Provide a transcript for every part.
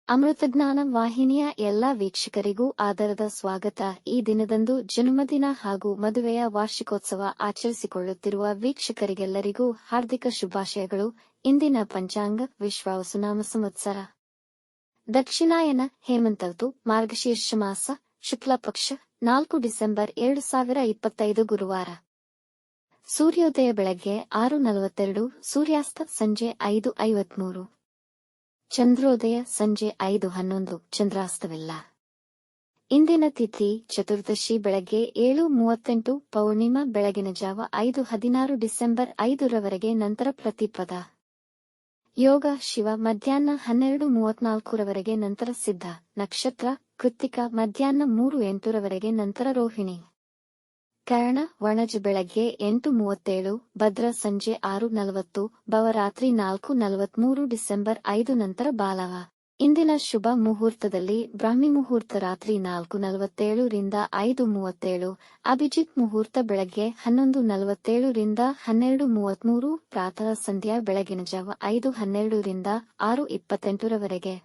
ಅಮೃತಜ್ಞಾನ ವಾಹಿನಿಯ ಎಲ್ಲಾ ವೀಕ್ಷಕರಿಗೂ ಆದರದ ಸ್ವಾಗತ. ಈ ದಿನದಂದು ಜನ್ಮದಿನ ಹಾಗೂ ಮದುವೆಯ ವಾರ್ಷಿಕೋತ್ಸವ ಆಚರಿಸಿಕೊಳ್ಳುತ್ತಿರುವ ವೀಕ್ಷಕರಿಗೆಲ್ಲರಿಗೂ ಹಾರ್ದಿಕ ಶುಭಾಶಯಗಳು. ಇಂದಿನ ಪಂಚಾಂಗ ವಿಶ್ವಾವಸುನಾಮ ಸಂವತ್ಸರ ದಕ್ಷಿಣಾಯನ ಹೇಮಂತ ಋತು ಮಾರ್ಗಶೀರ್ಷ ಮಾಸ ಶುಕ್ಲ ಪಕ್ಷ 4 ಡಿಸೆಂಬರ್ 2025 ಗುರುವಾರ. ಸೂರ್ಯೋದಯ ಬೆಳಗ್ಗೆ 6:42, ಸೂರ್ಯಾಸ್ತ ಸಂಜೆ 5:53. ಚಂದ್ರೋದಯ ಸಂಜೆ 5:11, ಚಂದ್ರಾಸ್ತವಿಲ್ಲ. ಇಂದಿನ ತಿಥಿ ಚತುರ್ದಶಿ ಬೆಳಗ್ಗೆ 7:38, ಪೌರ್ಣಿಮಾ ಬೆಳಗಿನ ಜಾವ 5:16 ಡಿಸೆಂಬರ್ 5ರವರೆಗೆ, ನಂತರ ಪ್ರತಿಪದ. ಯೋಗ ಶಿವ ಮಧ್ಯಾಹ್ನ 12:34ರವರೆಗೆ, ನಂತರ ಸಿದ್ಧ. ನಕ್ಷತ್ರ ಕೃತ್ತಿಕ ಮಧ್ಯಾಹ್ನ 3:08ರವರೆಗೆ, ನಂತರ ರೋಹಿಣಿ. ಕರ್ಣ ವಣಜ ಬೆಳಗ್ಗೆ 8:37, ಭದ್ರ ಸಂಜೆ 6:40, ಭವ ರಾತ್ರಿ 4:43 ಡಿಸೆಂಬರ್ 5 ನಂತರ ಬಾಲವ. ಇಂದಿನ ಶುಭ ಮುಹೂರ್ತದಲ್ಲಿ ಬ್ರಾಹ್ಮಿ ಮುಹೂರ್ತ ರಾತ್ರಿ 4:47 ರಿಂದ 5:37, ಅಭಿಜಿತ್ ಮುಹೂರ್ತ ಬೆಳಗ್ಗೆ 11:47 ರಿಂದ 12:33, ಪ್ರಾತಃ ಸಂಧ್ಯಾ ಬೆಳಗಿನ ಜಾವ 5:12 ರಿಂದ 6:28ರವರೆಗೆ.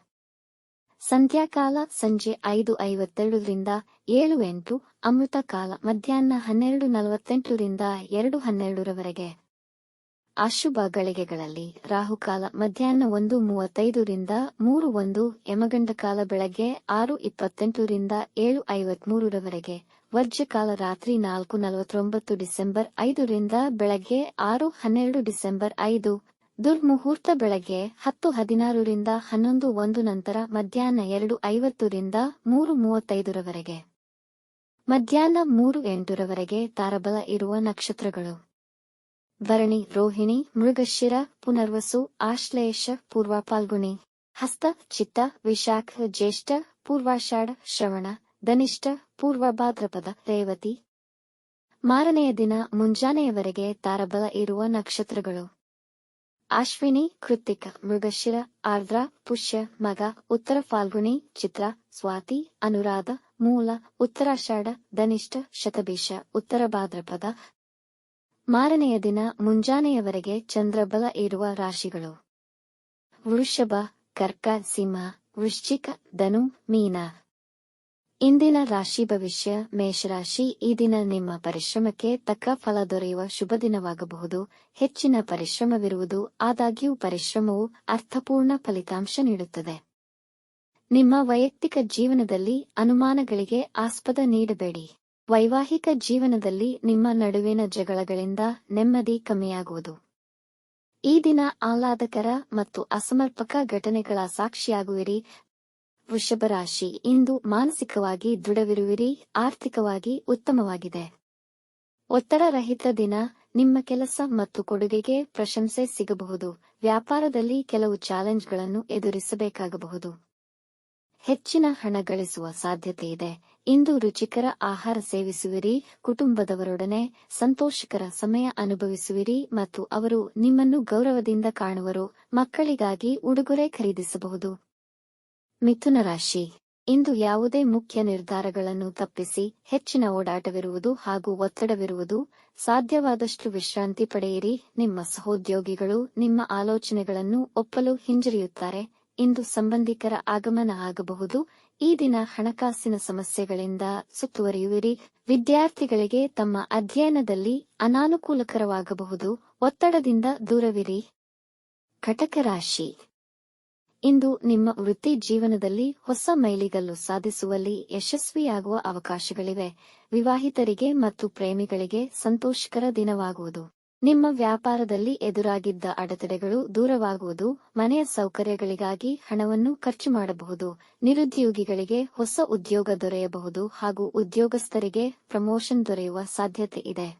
ಸಂಧ್ಯಾಕಾಲ ಸಂಜೆ 5:52 ರಿಂದ 7:08, ಅಮೃತ ಕಾಲ ಮಧ್ಯಾಹ್ನ 12:48 ರಿಂದ 2:12ರವರೆಗೆ. ಅಶುಭ ಗಳಿಗೆಗಳಲ್ಲಿ ರಾಹುಕಾಲ ಮಧ್ಯಾಹ್ನ 1:35 ರಿಂದ 3:01, ಯಮಗಂಡ ಕಾಲ ಬೆಳಗ್ಗೆ 6:28 ರಿಂದ 7:53ರವರೆಗೆ, ವರ್ಜ್ಯಕಾಲ ರಾತ್ರಿ 4:49 ಡಿಸೆಂಬರ್ 5 ರಿಂದ ಬೆಳಗ್ಗೆ 6:12 ಡಿಸೆಂಬರ್ 5, ದುರ್ಮುಹೂರ್ತ ಬೆಳಗ್ಗೆ 10:16 ರಿಂದ 11:01, ನಂತರ ಮಧ್ಯಾಹ್ನ 2:50 ರಿಂದ 3:35ರವರೆಗೆ. ಮಧ್ಯಾಹ್ನ 3:08ರವರೆಗೆ ತಾರಬಲ ಇರುವ ನಕ್ಷತ್ರಗಳು: ಭರಣಿ, ರೋಹಿಣಿ, ಮೃಗಶಿರ, ಪುನರ್ವಸು, ಆಶ್ಲೇಷ, ಪೂರ್ವ ಫಾಲ್ಗುಣಿ, ಹಸ್ತ, ಚಿತ್ತ, ವಿಶಾಖ, ಜ್ಯೇಷ್ಠ, ಪೂರ್ವಾಷಾಢ, ಶ್ರವಣ, ಧನಿಷ್ಠ, ಪೂರ್ವ ಭಾದ್ರಪದ, ರೇವತಿ. ಮಾರನೆಯ ದಿನ ಮುಂಜಾನೆಯವರೆಗೆ ತಾರಬಲ ಇರುವ ನಕ್ಷತ್ರಗಳು: ಅಶ್ವಿನಿ, ಕೃತ್ತಿಕ, ಮೃಗಶಿರ, ಆರ್ದ್ರ, ಪುಷ್ಯ, ಮಗ, ಉತ್ತರ ಫಾಲ್ಗುಣಿ, ಚಿತ್ರ, ಸ್ವಾತಿ, ಅನುರಾಧ, ಮೂಲ, ಉತ್ತರಾಷಾಢ, ಧನಿಷ್ಠ, ಶತಭಿಷ, ಉತ್ತರ ಭಾದ್ರಪದ. ಮಾರನೆಯ ದಿನ ಮುಂಜಾನೆಯವರೆಗೆ ಚಂದ್ರಬಲ ಇರುವ ರಾಶಿಗಳು: ವೃಷಭ, ಕರ್ಕ, ಸಿಂಹ, ವೃಶ್ಚಿಕ, ಧನು, ಮೀನ. ಇಂದಿನ ರಾಶಿ ಭವಿಷ್ಯ: ಮೇಷರಾಶಿ. ಈ ದಿನ ನಿಮ್ಮ ಪರಿಶ್ರಮಕ್ಕೆ ತಕ್ಕ ಫಲ ದೊರೆಯುವ ಶುಭ ದಿನವಾಗಬಹುದು. ಹೆಚ್ಚಿನ ಪರಿಶ್ರಮವಿರುವುದು, ಆದಾಗ್ಯೂ ಪರಿಶ್ರಮವು ಅರ್ಥಪೂರ್ಣ ಫಲಿತಾಂಶ ನೀಡುತ್ತದೆ. ನಿಮ್ಮ ವೈಯಕ್ತಿಕ ಜೀವನದಲ್ಲಿ ಅನುಮಾನಗಳಿಗೆ ಆಸ್ಪದ ನೀಡಬೇಡಿ. ವೈವಾಹಿಕ ಜೀವನದಲ್ಲಿ ನಿಮ್ಮ ನಡುವಿನ ಜಗಳಗಳಿಂದ ನೆಮ್ಮದಿ ಕಮ್ಮಿಯಾಗುವುದು. ಈ ದಿನ ಆಹ್ಲಾದಕರ ಮತ್ತು ಅಸಮರ್ಪಕ ಘಟನೆಗಳ ಸಾಕ್ಷಿಯಾಗುವಿರಿ. ವೃಷಭ ರಾಶಿ. ಇಂದು ಮಾನಸಿಕವಾಗಿ ದೃಢವಿರುವಿರಿ. ಆರ್ಥಿಕವಾಗಿ ಉತ್ತಮವಾಗಿದೆ. ಒತ್ತಡರಹಿತ ದಿನ. ನಿಮ್ಮ ಕೆಲಸ ಮತ್ತು ಕೊಡುಗೆಗೆ ಪ್ರಶಂಸೆ ಸಿಗಬಹುದು. ವ್ಯಾಪಾರದಲ್ಲಿ ಕೆಲವು ಚಾಲೆಂಜ್ಗಳನ್ನು ಎದುರಿಸಬೇಕಾಗಬಹುದು. ಹೆಚ್ಚಿನ ಹಣ ಗಳಿಸುವ ಸಾಧ್ಯತೆ ಇದೆ. ಇಂದು ರುಚಿಕರ ಆಹಾರ ಸೇವಿಸುವಿರಿ. ಕುಟುಂಬದವರೊಡನೆ ಸಂತೋಷಕರ ಸಮಯ ಅನುಭವಿಸುವಿರಿ ಮತ್ತು ಅವರು ನಿಮ್ಮನ್ನು ಗೌರವದಿಂದ ಕಾಣುವರು. ಮಕ್ಕಳಿಗಾಗಿ ಉಡುಗೊರೆ ಖರೀದಿಸಬಹುದು. ಮಿಥುನ ರಾಶಿ. ಇಂದು ಯಾವುದೇ ಮುಖ್ಯ ನಿರ್ಧಾರಗಳನ್ನು ತಪ್ಪಿಸಿ. ಹೆಚ್ಚಿನ ಓಡಾಟವಿರುವುದು ಹಾಗೂ ಒತ್ತಡವಿರುವುದು. ಸಾಧ್ಯವಾದಷ್ಟು ವಿಶ್ರಾಂತಿ ಪಡೆಯಿರಿ. ನಿಮ್ಮ ಸಹೋದ್ಯೋಗಿಗಳು ನಿಮ್ಮ ಆಲೋಚನೆಗಳನ್ನು ಒಪ್ಪಲು ಹಿಂಜರಿಯುತ್ತಾರೆ. ಇಂದು ಸಂಬಂಧಿಕರ ಆಗಮನ ಆಗಬಹುದು. ಈ ದಿನ ಹಣಕಾಸಿನ ಸಮಸ್ಯೆಗಳಿಂದ ಸುತ್ತುವರಿಯುವಿರಿ. ವಿದ್ಯಾರ್ಥಿಗಳಿಗೆ ತಮ್ಮ ಅಧ್ಯಯನದಲ್ಲಿ ಅನಾನುಕೂಲಕರವಾಗಬಹುದು. ಒತ್ತಡದಿಂದ ದೂರವಿರಿ. ಕಟಕ ರಾಶಿ. ಇಂದು ನಿಮ್ಮ ವೃತ್ತಿ ಜೀವನದಲ್ಲಿ ಹೊಸ ಮೈಲಿಗಲ್ಲು ಸಾಧಿಸುವಲ್ಲಿ ಯಶಸ್ವಿಯಾಗುವ ಅವಕಾಶಗಳಿವೆ. ವಿವಾಹಿತರಿಗೆ ಮತ್ತು ಪ್ರೇಮಿಗಳಿಗೆ ಸಂತೋಷಕರ ದಿನವಾಗುವುದು. ನಿಮ್ಮ ವ್ಯಾಪಾರದಲ್ಲಿ ಎದುರಾಗಿದ್ದ ಅಡೆತಡೆಗಳು ದೂರವಾಗುವುದು. ಮನೆಯ ಸೌಕರ್ಯಗಳಿಗಾಗಿ ಹಣವನ್ನು ಖರ್ಚು ಮಾಡಬಹುದು. ನಿರುದ್ಯೋಗಿಗಳಿಗೆ ಹೊಸ ಉದ್ಯೋಗ ದೊರೆಯಬಹುದು ಹಾಗೂ ಉದ್ಯೋಗಸ್ಥರಿಗೆ ಪ್ರಮೋಷನ್ ದೊರೆಯುವ ಸಾಧ್ಯತೆ ಇದೆ.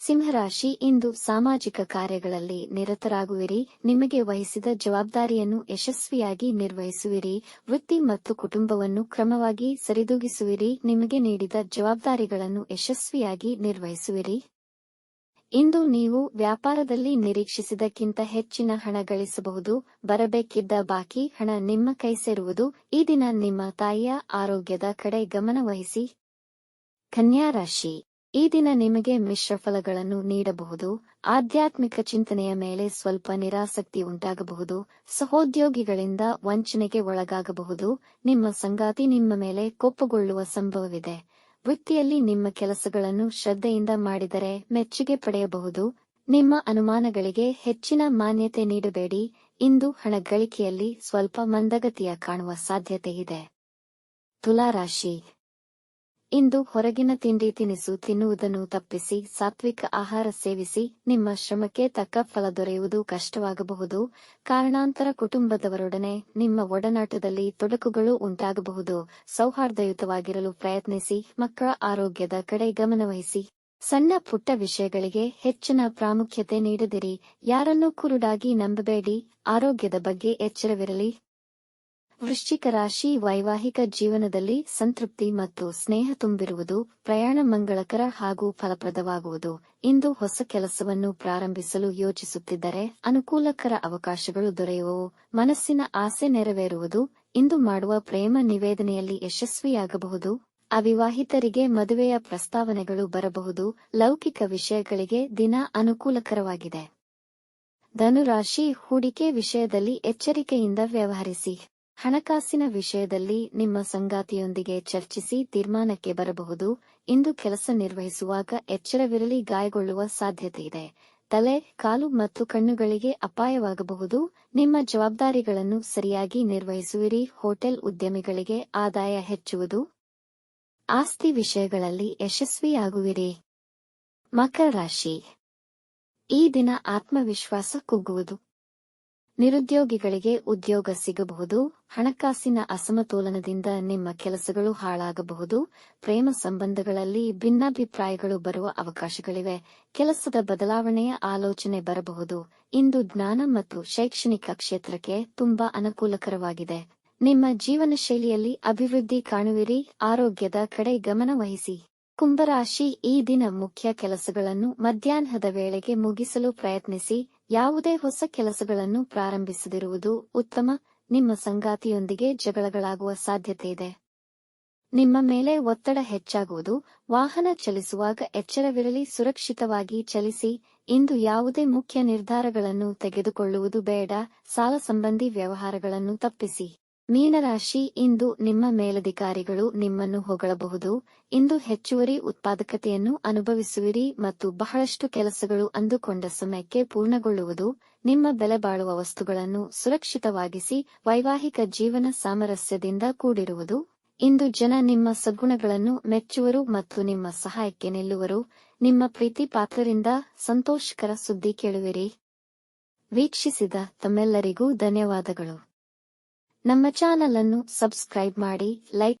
ಸಿಂಹರಾಶಿ. ಇಂದು ಸಾಮಾಜಿಕ ಕಾರ್ಯಗಳಲ್ಲಿ ನಿರತರಾಗುವಿರಿ. ನಿಮಗೆ ವಹಿಸಿದ ಜವಾಬ್ದಾರಿಯನ್ನು ಯಶಸ್ವಿಯಾಗಿ ನಿರ್ವಹಿಸುವಿರಿ. ವೃತ್ತಿ ಮತ್ತು ಕುಟುಂಬವನ್ನು ಕ್ರಮವಾಗಿ ಸರಿದೂಗಿಸುವಿರಿ. ನಿಮಗೆ ನೀಡಿದ ಜವಾಬ್ದಾರಿಗಳನ್ನು ಯಶಸ್ವಿಯಾಗಿ ನಿರ್ವಹಿಸುವಿರಿ. ಇಂದು ನೀವು ವ್ಯಾಪಾರದಲ್ಲಿ ನಿರೀಕ್ಷಿಸಿದಕ್ಕಿಂತ ಹೆಚ್ಚಿನ ಹಣ ಗಳಿಸಬಹುದು. ಬರಬೇಕಿದ್ದ ಬಾಕಿ ಹಣ ನಿಮ್ಮ ಕೈ ಸೇರುವುದು. ಈ ದಿನ ನಿಮ್ಮ ತಾಯಿಯ ಆರೋಗ್ಯದ ಕಡೆ ಗಮನ ವಹಿಸಿ. ಕನ್ಯಾ ರಾಶಿ. ಈ ದಿನ ನಿಮಗೆ ಮಿಶ್ರ ಫಲಗಳನ್ನು ನೀಡಬಹುದು. ಆಧ್ಯಾತ್ಮಿಕ ಚಿಂತನೆಯ ಮೇಲೆ ಸ್ವಲ್ಪ ನಿರಾಸಕ್ತಿ ಉಂಟಾಗಬಹುದು. ಸಹೋದ್ಯೋಗಿಗಳಿಂದ ವಂಚನೆಗೆ ಒಳಗಾಗಬಹುದು. ನಿಮ್ಮ ಸಂಗಾತಿ ನಿಮ್ಮ ಮೇಲೆ ಕೋಪಗೊಳ್ಳುವ ಸಂಭವವಿದೆ. ವೃತ್ತಿಯಲ್ಲಿ ನಿಮ್ಮ ಕೆಲಸಗಳನ್ನು ಶ್ರದ್ಧೆಯಿಂದ ಮಾಡಿದರೆ ಮೆಚ್ಚುಗೆ ಪಡೆಯಬಹುದು. ನಿಮ್ಮ ಅನುಮಾನಗಳಿಗೆ ಹೆಚ್ಚಿನ ಮಾನ್ಯತೆ ನೀಡಬೇಡಿ. ಇಂದು ಹಣ ಗಳಿಕೆಯಲ್ಲಿ ಸ್ವಲ್ಪ ಮಂದಗತಿಯ ಕಾಣುವ ಸಾಧ್ಯತೆಯಿದೆ. ತುಲಾರಾಶಿ, ಇಂದು ಹೊರಗಿನ ತಿಂಡಿ ತಿನಿಸು ತಿನ್ನುವುದನ್ನು ತಪ್ಪಿಸಿ ಸಾತ್ವಿಕ ಆಹಾರ ಸೇವಿಸಿ. ನಿಮ್ಮ ಶ್ರಮಕ್ಕೆ ತಕ್ಕ ಫಲ ದೊರೆಯುವುದು ಕಷ್ಟವಾಗಬಹುದು. ಕಾರಣಾಂತರ ಕುಟುಂಬದವರೊಡನೆ ನಿಮ್ಮ ಒಡನಾಟದಲ್ಲಿ ತೊಡಕುಗಳು ಉಂಟಾಗಬಹುದು. ಸೌಹಾರ್ದಯುತವಾಗಿರಲು ಪ್ರಯತ್ನಿಸಿ. ಮಕ್ಕಳ ಆರೋಗ್ಯದ ಕಡೆ ಗಮನವಹಿಸಿ. ಸಣ್ಣ ಪುಟ್ಟ ವಿಷಯಗಳಿಗೆ ಹೆಚ್ಚಿನ ಪ್ರಾಮುಖ್ಯತೆ ನೀಡದಿರಿ. ಯಾರನ್ನೂ ಕುರುಡಾಗಿ ನಂಬಬೇಡಿ. ಆರೋಗ್ಯದ ಬಗ್ಗೆ ಎಚ್ಚರವಿರಲಿ. ವೃಶ್ಚಿಕ ರಾಶಿ, ವೈವಾಹಿಕ ಜೀವನದಲ್ಲಿ ಸಂತೃಪ್ತಿ ಮತ್ತು ಸ್ನೇಹ ತುಂಬಿರುವುದು. ಪ್ರಯಾಣ ಮಂಗಳಕರ ಹಾಗೂ ಫಲಪ್ರದವಾಗುವುದು. ಇಂದು ಹೊಸ ಕೆಲಸವನ್ನು ಪ್ರಾರಂಭಿಸಲು ಯೋಚಿಸುತ್ತಿದ್ದರೆ ಅನುಕೂಲಕರ ಅವಕಾಶಗಳು ದೊರೆಯುವವು. ಮನಸ್ಸಿನ ಆಸೆ ನೆರವೇರುವುದು. ಇಂದು ಮಾಡುವ ಪ್ರೇಮ ನಿವೇದನೆಯಲ್ಲಿ ಯಶಸ್ವಿಯಾಗಬಹುದು. ಅವಿವಾಹಿತರಿಗೆ ಮದುವೆಯ ಪ್ರಸ್ತಾವನೆಗಳು ಬರಬಹುದು. ಲೌಕಿಕ ವಿಷಯಗಳಿಗೆ ದಿನ ಅನುಕೂಲಕರವಾಗಿದೆ. ಧನುರಾಶಿ, ಹೂಡಿಕೆ ವಿಷಯದಲ್ಲಿ ಎಚ್ಚರಿಕೆಯಿಂದ ವ್ಯವಹರಿಸಿ. ಹಣಕಾಸಿನ ವಿಷಯದಲ್ಲಿ ನಿಮ್ಮ ಸಂಗಾತಿಯೊಂದಿಗೆ ಚರ್ಚಿಸಿ ತೀರ್ಮಾನಕ್ಕೆ ಬರಬಹುದು. ಇಂದು ಕೆಲಸ ನಿರ್ವಹಿಸುವಾಗ ಎಚ್ಚರವಿರಲಿ. ಗಾಯಗೊಳ್ಳುವ ಸಾಧ್ಯತೆಯಿದೆ. ತಲೆ, ಕಾಲು ಮತ್ತು ಕಣ್ಣುಗಳಿಗೆ ಅಪಾಯವಾಗಬಹುದು. ನಿಮ್ಮ ಜವಾಬ್ದಾರಿಗಳನ್ನು ಸರಿಯಾಗಿ ನಿರ್ವಹಿಸುವಿರಿ. ಹೋಟೆಲ್ ಉದ್ಯಮಿಗಳಿಗೆ ಆದಾಯ ಹೆಚ್ಚುವುದು. ಆಸ್ತಿ ವಿಷಯಗಳಲ್ಲಿ ಯಶಸ್ವಿಯಾಗುವಿರಿ. ಮಕರ ರಾಶಿ, ಈ ದಿನ ಆತ್ಮವಿಶ್ವಾಸ ಕುಗ್ಗುವುದು. ನಿರುದ್ಯೋಗಿಗಳಿಗೆ ಉದ್ಯೋಗ ಸಿಗಬಹುದು. ಹಣಕಾಸಿನ ಅಸಮತೋಲನದಿಂದ ನಿಮ್ಮ ಕೆಲಸಗಳು ಹಾಳಾಗಬಹುದು. ಪ್ರೇಮ ಸಂಬಂಧಗಳಲ್ಲಿ ಭಿನ್ನಾಭಿಪ್ರಾಯಗಳು ಬರುವ ಅವಕಾಶಗಳಿವೆ. ಕೆಲಸದ ಬದಲಾವಣೆಯ ಆಲೋಚನೆ ಬರಬಹುದು. ಇಂದು ಜ್ಞಾನ ಮತ್ತು ಶೈಕ್ಷಣಿಕ ಕ್ಷೇತ್ರಕ್ಕೆ ತುಂಬಾ ಅನುಕೂಲಕರವಾಗಿದೆ. ನಿಮ್ಮ ಜೀವನ ಶೈಲಿಯಲ್ಲಿ ಅಭಿವೃದ್ಧಿ ಕಾಣುವಿರಿ. ಆರೋಗ್ಯದ ಕಡೆ ಗಮನ ವಹಿಸಿ. ಕುಂಭರಾಶಿ, ಈ ದಿನ ಮುಖ್ಯ ಕೆಲಸಗಳನ್ನು ಮಧ್ಯಾಹ್ನದ ವೇಳೆಗೆ ಮುಗಿಸಲು ಪ್ರಯತ್ನಿಸಿ. ಯಾವುದೇ ಹೊಸ ಕೆಲಸಗಳನ್ನು ಪ್ರಾರಂಭಿಸದಿರುವುದು ಉತ್ತಮ. ನಿಮ್ಮ ಸಂಗಾತಿಯೊಂದಿಗೆ ಜಗಳಗಳಾಗುವ ಸಾಧ್ಯತೆಯಿದೆ. ನಿಮ್ಮ ಮೇಲೆ ಒತ್ತಡ ಹೆಚ್ಚಾಗುವುದು. ವಾಹನ ಚಲಿಸುವಾಗ ಎಚ್ಚರವಿರಲಿ. ಸುರಕ್ಷಿತವಾಗಿ ಚಲಿಸಿ. ಇಂದು ಯಾವುದೇ ಮುಖ್ಯ ನಿರ್ಧಾರಗಳನ್ನು ತೆಗೆದುಕೊಳ್ಳುವುದು ಬೇಡ. ಸಾಲ ಸಂಬಂಧಿ ವ್ಯವಹಾರಗಳನ್ನು ತಪ್ಪಿಸಿ. ಮೀನರಾಶಿ, ಇಂದು ನಿಮ್ಮ ಮೇಲಧಿಕಾರಿಗಳು ನಿಮ್ಮನ್ನು ಹೊಗಳಬಹುದು. ಇಂದು ಹೆಚ್ಚುವರಿ ಉತ್ಪಾದಕತೆಯನ್ನು ಅನುಭವಿಸುವಿರಿ ಮತ್ತು ಬಹಳಷ್ಟು ಕೆಲಸಗಳು ಅಂದುಕೊಂಡ ಸಮಯಕ್ಕೆ ಪೂರ್ಣಗೊಳ್ಳುವುದು. ನಿಮ್ಮ ಬೆಲೆಬಾಳುವ ವಸ್ತುಗಳನ್ನು ಸುರಕ್ಷಿತವಾಗಿಸಿ. ವೈವಾಹಿಕ ಜೀವನ ಸಾಮರಸ್ಯದಿಂದ ಕೂಡಿರುವುದು. ಇಂದು ಜನ ನಿಮ್ಮ ಸದ್ಗುಣಗಳನ್ನು ಮೆಚ್ಚುವರು ಮತ್ತು ನಿಮ್ಮ ಸಹಾಯಕ್ಕೆ ನಿಲ್ಲುವರು. ನಿಮ್ಮ ಪ್ರೀತಿ ಪಾತ್ರರಿಂದ ಸಂತೋಷಕರ ಸುದ್ದಿ ಕೇಳುವಿರಿ. ವೀಕ್ಷಿಸಿದ ತಮ್ಮೆಲ್ಲರಿಗೂ ಧನ್ಯವಾದಗಳು. ನಮ್ಮ ಚಾನಲ್ ಅನ್ನು ಸಬ್ಸ್ಕ್ರೈಬ್ ಮಾಡಿ, ಲೈಕ್